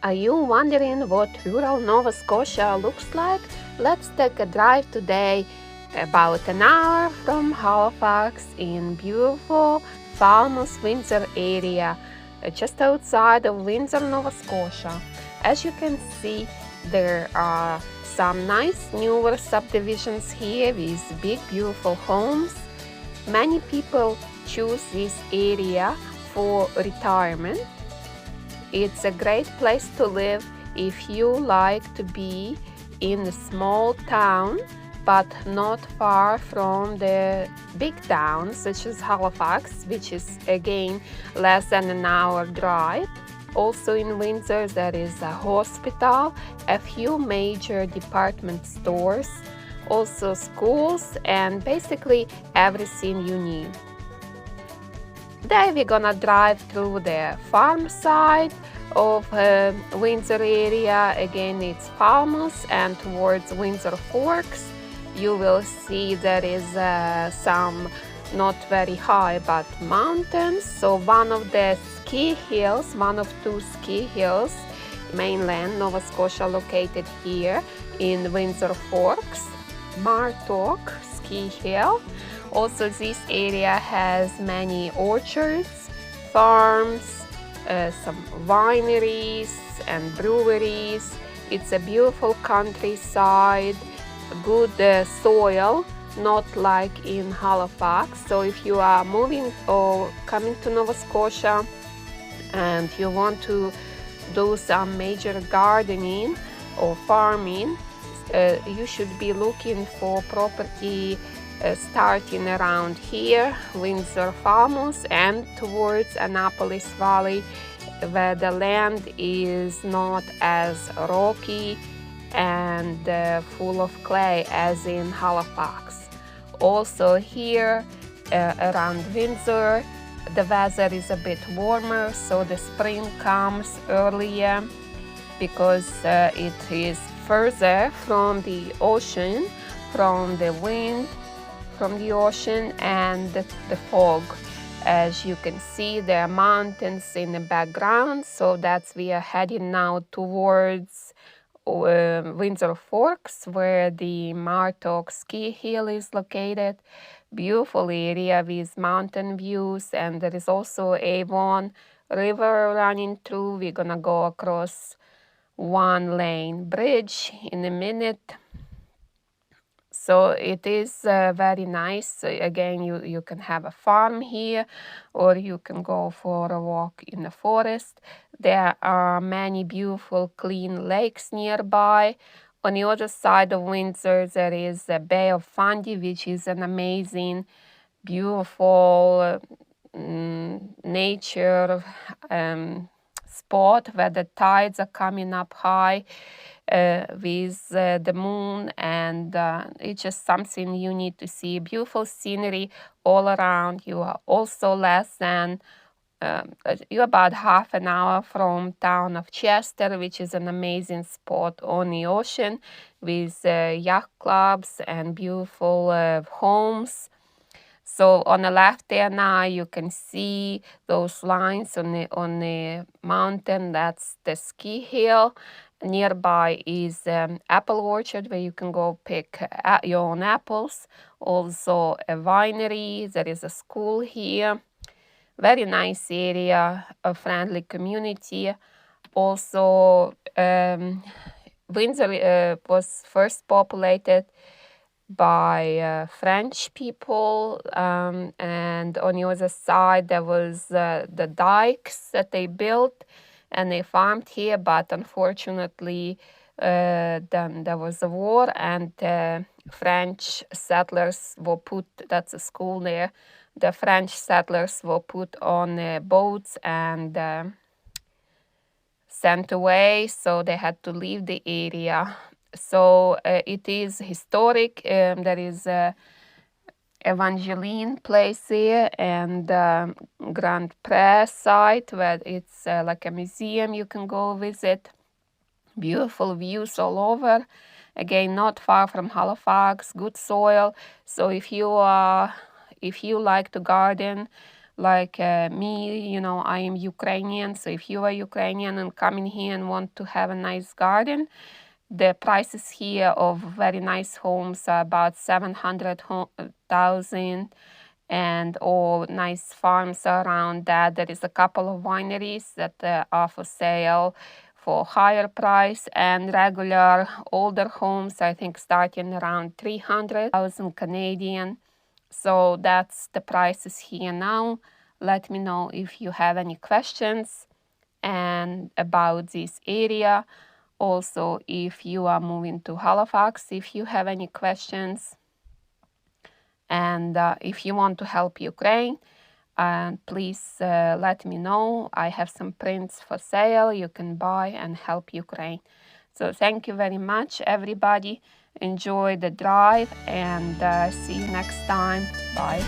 Are you wondering what rural Nova Scotia looks like? Let's take a drive today, about an hour from Halifax in beautiful Falmouth, Windsor area, just outside of Windsor, Nova Scotia. As you can see, there are some nice newer subdivisions here with big beautiful homes. Many people choose this area for retirement. It's a great place to live if you like to be in a small town, but not far from the big towns such as Halifax, which is again less than an hour drive. Also in Windsor there is a hospital, a few major department stores, also schools, and basically everything you need. Today we're gonna drive through the farm side of Windsor area. Again, it's Falmouth, and towards Windsor Forks you will see there is some not very high but mountains. So one of the ski hills, one of two ski hills, mainland Nova Scotia, located here in Windsor Forks, Martock ski hill. Also, this area has many orchards, farms, some wineries and breweries. It's a beautiful countryside, good soil, not like in Halifax. So if you are moving or coming to Nova Scotia and you want to do some major gardening or farming, you should be looking for property starting around here, Windsor-Falmouth, and towards Annapolis Valley, where the land is not as rocky and full of clay as in Halifax. Also here around Windsor, the weather is a bit warmer, so the spring comes earlier because it is further from the ocean, from the wind, from the ocean, and the fog. As you can see, there are mountains in the background, so that's we are heading now towards Windsor Forks, where the Martock ski hill is located. Beautiful area with mountain views, and there is also Avon River running through. We're gonna go across one lane bridge in a minute. So it is very nice. Again, you can have a farm here, or you can go for a walk in the forest. There are many beautiful clean lakes nearby. On the other side of Windsor, there is the Bay of Fundy, which is an amazing, beautiful nature spot where the tides are coming up high with the moon, and it's just something you need to see. Beautiful scenery all around. You are also less than you're about half an hour from town of Chester, which is an amazing spot on the ocean with yacht clubs and beautiful homes. So on the left there now you can see those lines on the mountain. That's the ski hill. Nearby is apple orchard where you can go pick your own apples. Also a winery. There is a school here. Very nice area, a friendly community. Also Windsor was first populated by French people, and on the other side there was the dikes that they built, and they farmed here, but unfortunately then there was a war, and French settlers were put, that's a school there, the French settlers were put on boats and sent away, so they had to leave the area. So it is historic. There is a Evangeline place here, and Grand Press site where it's like a museum you can go visit. Beautiful views all over. Again, not far from Halifax, good soil. So if you like to garden, like me, you know, I am Ukrainian. So if you are Ukrainian and coming here and want to have a nice garden, the prices here of very nice homes are about 700,000, and all nice farms around that. There is a couple of wineries that are for sale for higher price, and regular older homes, I think, starting around 300,000 Canadian. So that's the prices here now. Let me know if you have any questions and about this area. Also, if you are moving to Halifax, if you have any questions, and if you want to help Ukraine, please let me know. I have some prints for sale you can buy and help Ukraine. So thank you very much, everybody. Enjoy the drive, and see you next time. Bye.